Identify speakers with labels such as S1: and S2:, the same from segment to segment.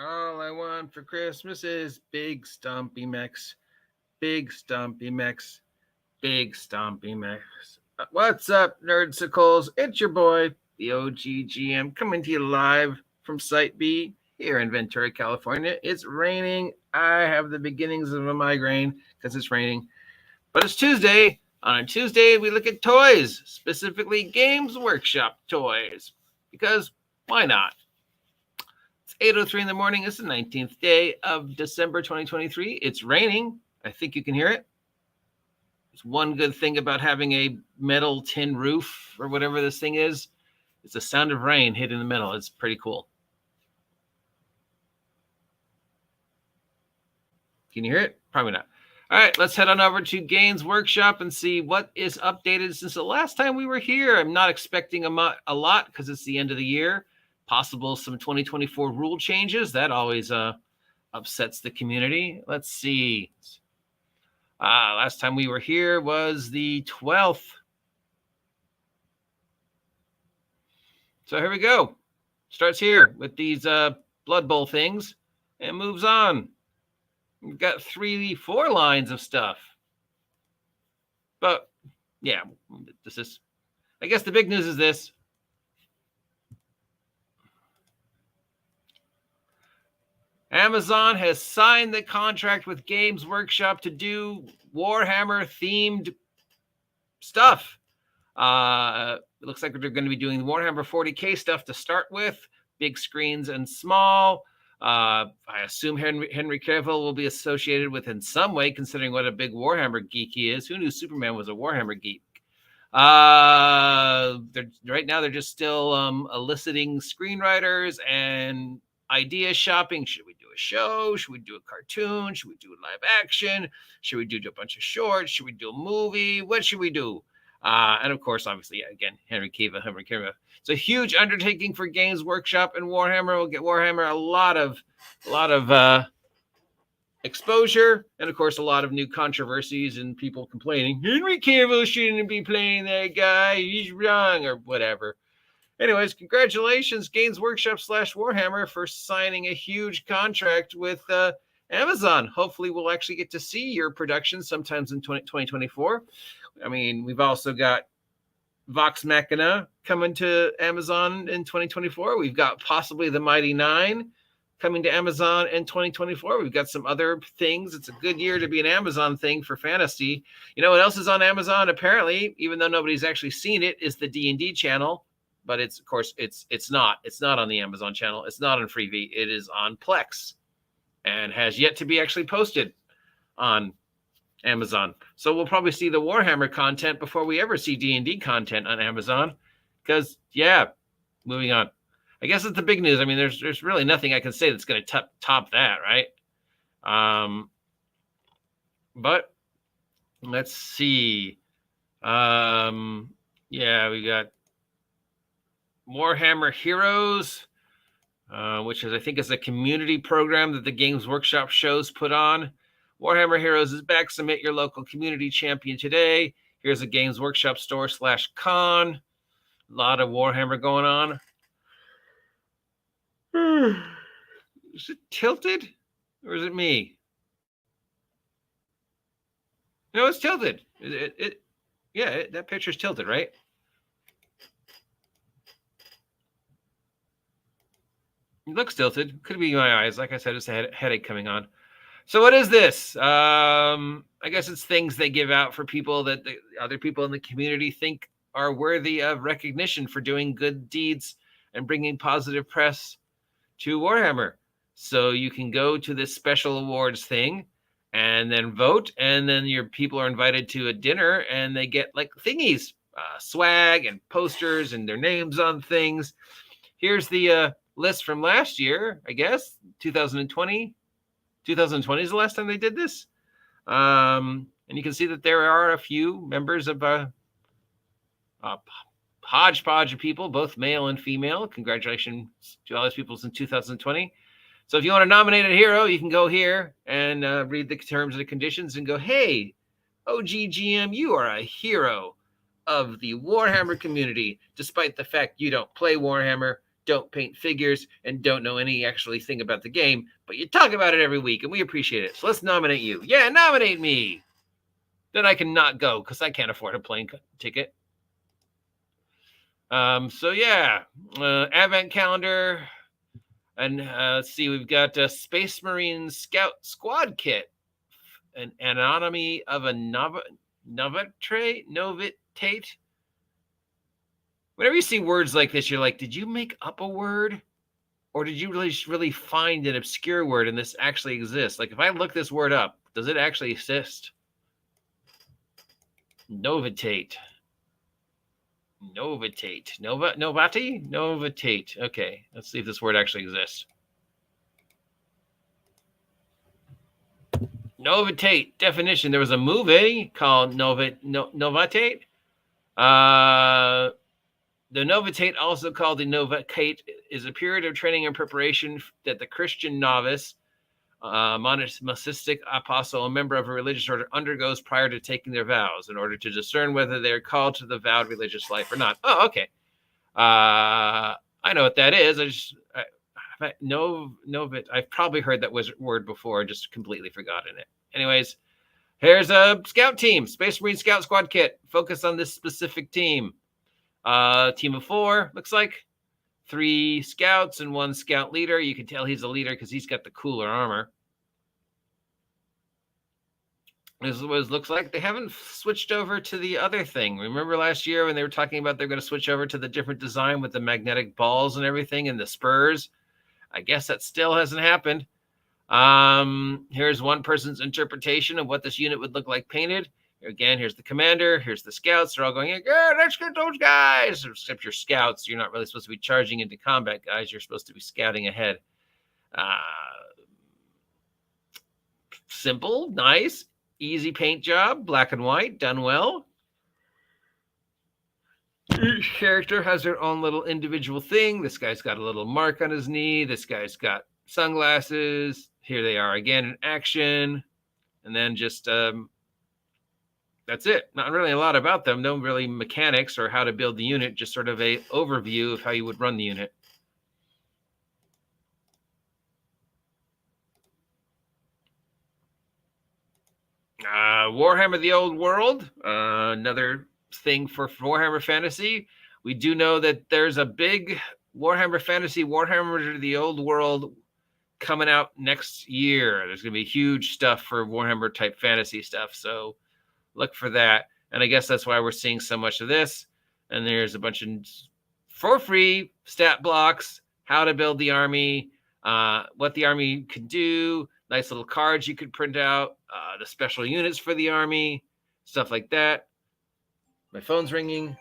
S1: All I want for Christmas is big stompy mechs. Big stompy mechs. Big stompy mechs. What's up, nerdsicles? It's your boy, the OGGM, coming to you live from Site B here in Ventura, California. It's raining. I have the beginnings of a migraine because it's raining. But it's Tuesday. On a Tuesday, we look at toys, specifically Games Workshop toys. Because why not? It's 8:03 in the morning. It's the 19th day of December 2023. It's raining. I think you can hear it. It's one good thing about having a metal tin roof or whatever this thing is. It's the sound of rain hitting the metal. It's pretty cool. Can you hear it? Probably not. All right, let's head on over to Games Workshop and see what is updated since the last time we were here. I'm not expecting a lot because it's the end of the year. Possible some 2024 rule changes. That always upsets the community. Let's see. Last time we were here was the 12th. So here we go. Starts here with these Blood Bowl things and moves on. We've got 4 lines of stuff. But yeah, this is, I guess the big news is this. Amazon has signed the contract with Games Workshop to do Warhammer-themed stuff. It looks like they're going to be doing Warhammer 40K stuff to start with, big screens and small. I assume Henry Cavill will be associated with in some way, considering what a big Warhammer geek he is. Who knew Superman was a Warhammer geek? Right now, they're just still eliciting screenwriters and idea shopping. Should we do a show? Should we do a cartoon? Should we do a live action? Should we do a bunch of shorts? Should we do a movie? What should we do? And of course, obviously, again, Henry Cavill. It's a huge undertaking for Games Workshop, and Warhammer will get Warhammer a lot of exposure, and of course, a lot of new controversies and people complaining Henry Cavill shouldn't be playing that guy. He's wrong or whatever. Anyways, congratulations, Games Workshop / Warhammer, for signing a huge contract with Amazon. Hopefully, we'll actually get to see your production sometimes in 2024. I mean, we've also got Vox Machina coming to Amazon in 2024. We've got possibly the Mighty Nine coming to Amazon in 2024. We've got some other things. It's a good year to be an Amazon thing for fantasy. You know what else is on Amazon? Apparently, even though nobody's actually seen it, is the D&D channel. But it's, of course, it's not on the Amazon channel. It's not on Freevee. It is on Plex and has yet to be actually posted on Amazon. So we'll probably see the Warhammer content before we ever see D&D content on Amazon. Because, yeah, moving on. I guess it's the big news. I mean, there's really nothing I can say that's going to top that, right? But let's see. Yeah, we got Warhammer Heroes, which I think is a community program that the Games Workshop shows put on. Warhammer Heroes is back. Submit your local community champion today. Here's a Games Workshop store / con. A lot of Warhammer going on. Is it tilted or is it me? No, it's tilted. That picture's tilted, right? It looks tilted. Could be my eyes. Like I said, it's a headache coming on. So what is this? I guess it's things they give out for people that the other people in the community think are worthy of recognition for doing good deeds and bringing positive press to Warhammer. So you can go to this special awards thing and then vote, and then your people are invited to a dinner and they get like thingies, swag and posters and their names on things. Here's the list from last year, I guess, 2020. 2020 is the last time they did this. And you can see that there are a few members of a hodgepodge of people, both male and female. Congratulations to all those people in 2020. So if you want to nominate a hero, you can go here and read the terms and the conditions and go, hey, OGGM, you are a hero of the Warhammer community, despite the fact you don't play Warhammer. don't paint figures and don't know any actually thing about the game, but you talk about it every week, and we appreciate it. So let's nominate you. Yeah, nominate me. Then I can not go because I can't afford a plane ticket. So yeah, Advent calendar. And let's see, we've got a Space Marine Scout Squad Kit, an anatomy of a novitate. Whenever you see words like this, you're like, did you make up a word? Or did you really find an obscure word and this actually exists? Like if I look this word up, does it actually exist? Novitate. Novitate. Okay, let's see if this word actually exists. Novitate definition. There was a movie called Novitate. The Novitate, also called the Novacate, is a period of training and preparation that the Christian novice, monastic apostle, a member of a religious order, undergoes prior to taking their vows in order to discern whether they are called to the vowed religious life or not. Oh, okay. I know what that is. I've probably heard that word before, just completely forgotten it. Anyways, here's a scout team, Space Marine Scout Squad Kit. Focus on this specific team. Team of 4, looks like 3 scouts and 1 scout leader. You can tell he's a leader because he's got the cooler armor. This is what it looks like. They haven't switched over to the other thing. Remember last year when they were talking about they're going to switch over to the different design with the magnetic balls and everything and the spurs? I guess that still hasn't happened. Here's one person's interpretation of what this unit would look like painted. Again, here's the commander. Here's the scouts. They're all going, yeah, let's get those guys. Except you're scouts. You're not really supposed to be charging into combat, guys. You're supposed to be scouting ahead. Simple, nice, easy paint job. Black and white, done well. Each character has their own little individual thing. This guy's got a little mark on his knee. This guy's got sunglasses. Here they are again in action. And then just... that's it. Not really a lot about them. No really mechanics or how to build the unit. Just sort of a overview of how you would run the unit. Warhammer the Old World. Another thing for Warhammer Fantasy. We do know that there's a big Warhammer Fantasy, Warhammer the Old World coming out next year. There's going to be huge stuff for Warhammer type fantasy stuff. So look for that. And I guess that's why we're seeing so much of this. And there's a bunch of for free stat blocks, how to build the army, what the army can do, nice little cards you could print out, the special units for the army, stuff like that. My phone's ringing.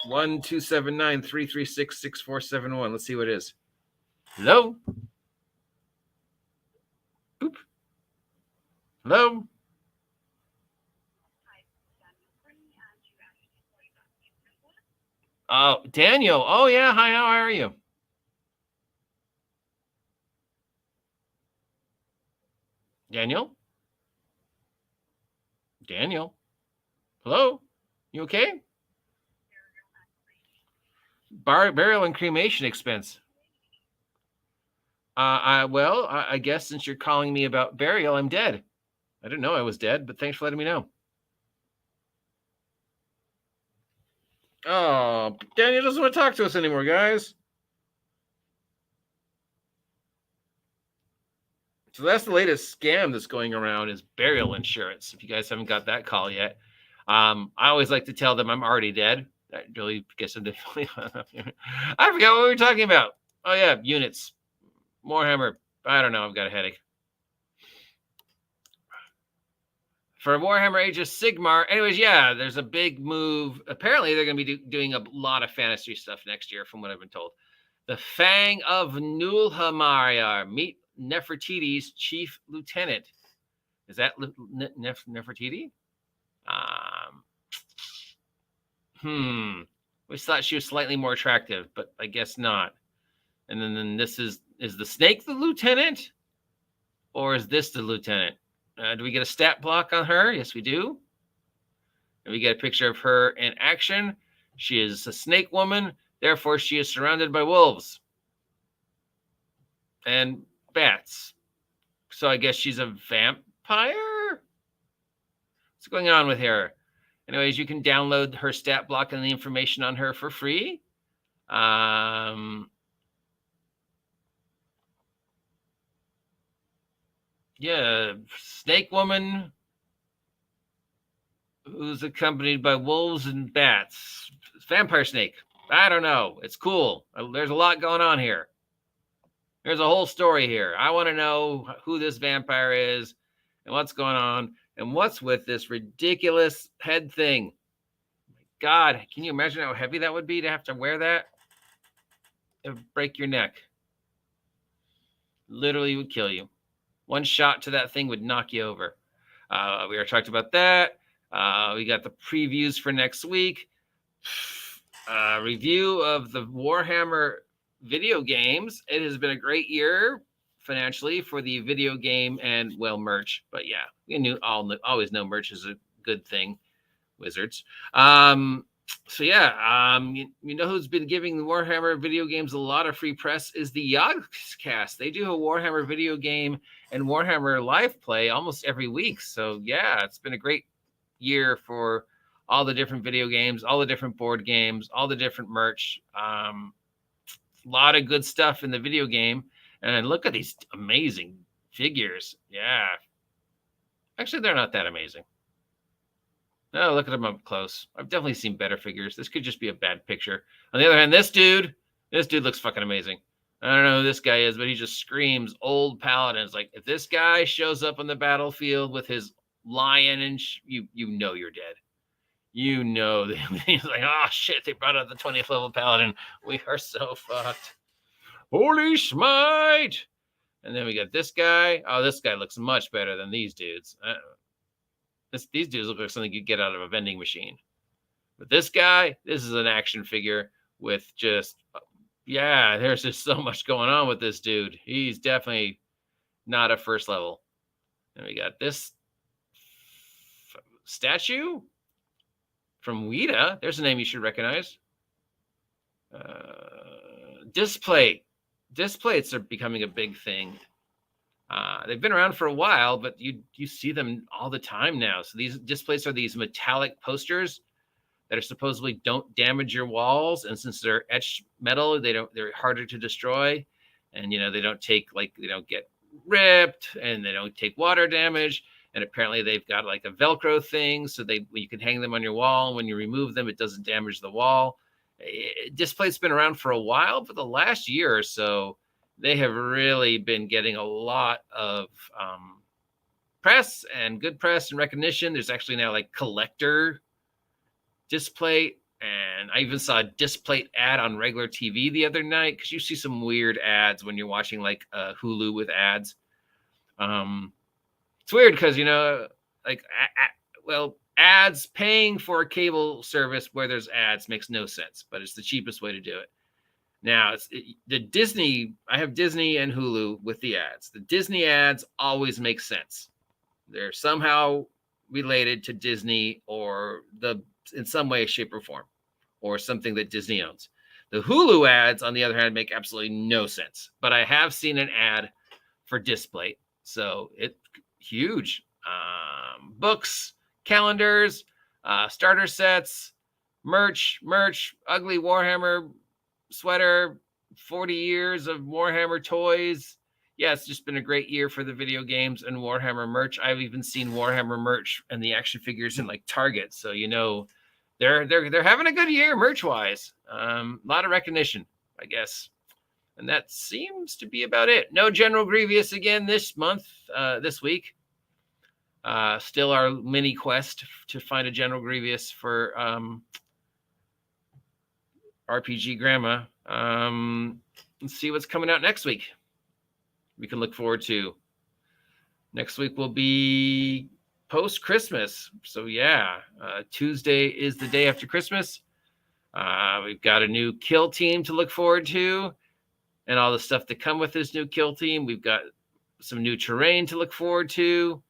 S1: 1-279-336-6471. Let's see what it is. Hello? Boop. Hello? Oh, Daniel. Oh, yeah. Hi, how are you? Daniel? Daniel? Hello? You okay? Burial and cremation expense. I guess since you're calling me about burial, I'm dead. I didn't know I was dead, but thanks for letting me know. Oh, Daniel doesn't want to talk to us anymore, guys. So that's the latest scam that's going around is burial insurance. If you guys haven't got that call yet, I always like to tell them I'm already dead. That really gets them to. I forgot what we were talking about. Oh yeah, units, Warhammer. I don't know. I've got a headache. For Warhammer Age of Sigmar. Anyways, yeah, there's a big move. Apparently, they're going to be doing a lot of fantasy stuff next year, from what I've been told. The Fang of Nulhamar. Meet Nefertiti's chief lieutenant. Is that Nefertiti? We thought she was slightly more attractive, but I guess not. And then this is the snake the lieutenant? Or is this the lieutenant? Do we get a stat block on her? Yes, we do. And we get a picture of her in action. She is a snake woman. Therefore, she is surrounded by wolves and bats. So I guess she's a vampire? What's going on with her? Anyways, you can download her stat block and the information on her for free. Yeah, snake woman who's accompanied by wolves and bats. Vampire snake. I don't know. It's cool. There's a lot going on here. There's a whole story here. I want to know who this vampire is and what's going on and what's with this ridiculous head thing. God, can you imagine how heavy that would be to have to wear that? It would break your neck. Literally would kill you. One shot to that thing would knock you over. We already talked about that. We got the previews for next week. Review of the Warhammer video games. It has been a great year financially for the video game and, well, merch. But yeah, you always know merch is a good thing, Wizards. So yeah, you know who's been giving the Warhammer video games a lot of free press is the Gygax. They do a Warhammer video game and Warhammer live play almost every week. So yeah, it's been a great year for all the different video games, all the different board games, all the different merch. A lot of good stuff in the video game. And look at these amazing figures. Yeah. Actually, they're not that amazing. No, look at them up close. I've definitely seen better figures. This could just be a bad picture. On the other hand, this dude looks fucking amazing. I don't know who this guy is, but he just screams old paladins. Like, if this guy shows up on the battlefield with his lion and you know you're dead. You know, he's like, oh shit, they brought out the 20th level paladin. We are so fucked. Holy smite! And then we got this guy. Oh, this guy looks much better than these dudes. These dudes look like something you'd get out of a vending machine. But this guy, this is an action figure with just, yeah, there's just so much going on with this dude. He's definitely not a first level. And we got this statue from Weta. There's a name you should recognize. Display. Displates are becoming a big thing. They've been around for a while, but you see them all the time now. So these displays are these metallic posters that are supposedly don't damage your walls, and since they're etched metal, they're harder to destroy, and they don't get ripped, and they don't take water damage. And apparently they've got like a Velcro thing, so you can hang them on your wall. And when you remove them, it doesn't damage the wall. Display's been around for a while, but the last year or so, they have really been getting a lot of press and good press and recognition. There's actually now like collector display, and I even saw a display ad on regular TV the other night, because you see some weird ads when you're watching like Hulu with ads. It's weird because ads paying for a cable service where there's ads makes no sense, but it's the cheapest way to do it. Now, the Disney, I have Disney and Hulu with the ads. The Disney ads always make sense. They're somehow related to Disney or in some way, shape, or form, or something that Disney owns. The Hulu ads, on the other hand, make absolutely no sense. But I have seen an ad for Display, so it's huge. Books, calendars, starter sets, merch, ugly Warhammer sweater, 40 years of Warhammer toys. Yeah, it's just been a great year for the video games and Warhammer merch. I've even seen Warhammer merch and the action figures in like Target, so they're having a good year merch wise. A lot of recognition, I guess, and that seems to be about it. No General Grievous again this week. Still our mini quest to find a General Grievous for RPG Grandma. Let's see what's coming out next week. We can look forward to. Next week will be post-Christmas. So yeah, Tuesday is the day after Christmas. We've got a new kill team to look forward to, and all the stuff that come with this new kill team. We've got some new terrain to look forward to.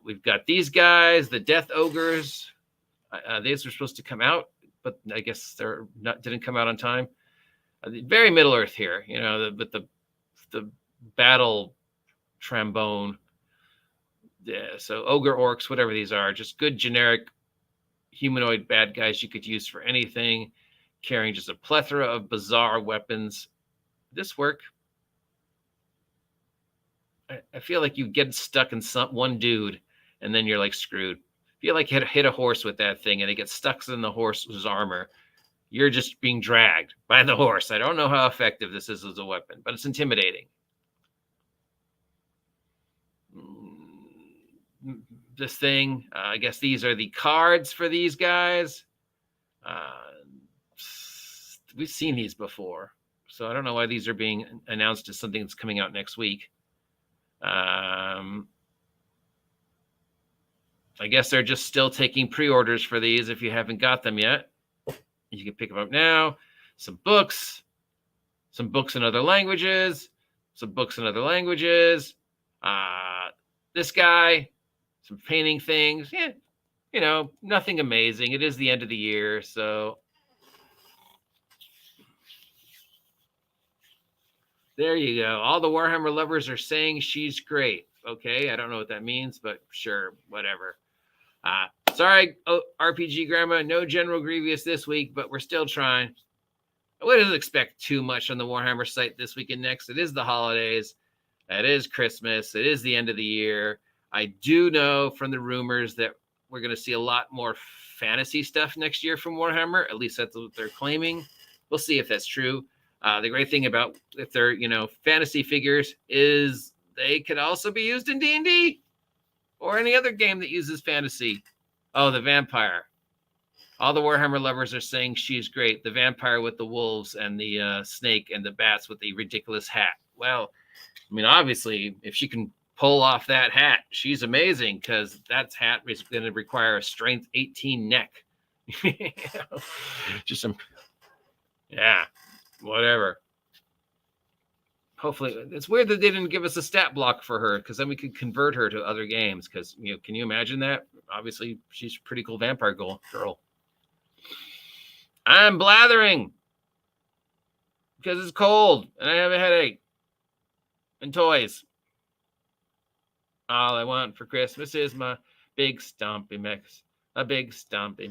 S1: We've got these guys, the Death Ogres. These are supposed to come out but I guess didn't come out on time. Very Middle Earth here, but the battle trombone. Yeah, so ogre orcs, whatever these are, just good generic humanoid bad guys you could use for anything, carrying just a plethora of bizarre weapons. This work? I feel like you get stuck in one dude, and then you're like screwed. If you like hit a horse with that thing, and it gets stuck in the horse's armor, you're just being dragged by the horse. I don't know how effective this is as a weapon, but it's intimidating. This thing, I guess these are the cards for these guys. We've seen these before, so I don't know why these are being announced as something that's coming out next week. I guess they're just still taking pre-orders for these. If you haven't got them yet, you can pick them up now. Some books in other languages, this guy, some painting things. Yeah, nothing amazing. It is the end of the year, so there you go. All the Warhammer lovers are saying she's great. Okay, I don't know what that means, but sure, whatever. Sorry, RPG Grandma, no General Grievous this week, but we're still trying. I wouldn't expect too much on the Warhammer site this week and next. It is the holidays. It is Christmas. It is the end of the year. I do know from the rumors that we're going to see a lot more fantasy stuff next year from Warhammer. At least that's what they're claiming. We'll see if that's true. The great thing about if they're, fantasy figures is they could also be used in D&D or any other game that uses fantasy. Oh, the vampire. All the Warhammer lovers are saying she's great. The vampire with the wolves and the snake and the bats with the ridiculous hat. Well, obviously, if she can pull off that hat, she's amazing, because that hat is going to require a strength 18 neck. Just some, yeah, whatever. Hopefully, it's weird that they didn't give us a stat block for her, because then we could convert her to other games. Because can you imagine that? Obviously, she's a pretty cool vampire girl. I'm blathering because it's cold and I have a headache. And toys. All I want for Christmas is my Big Stompy mechs. A Big Stompy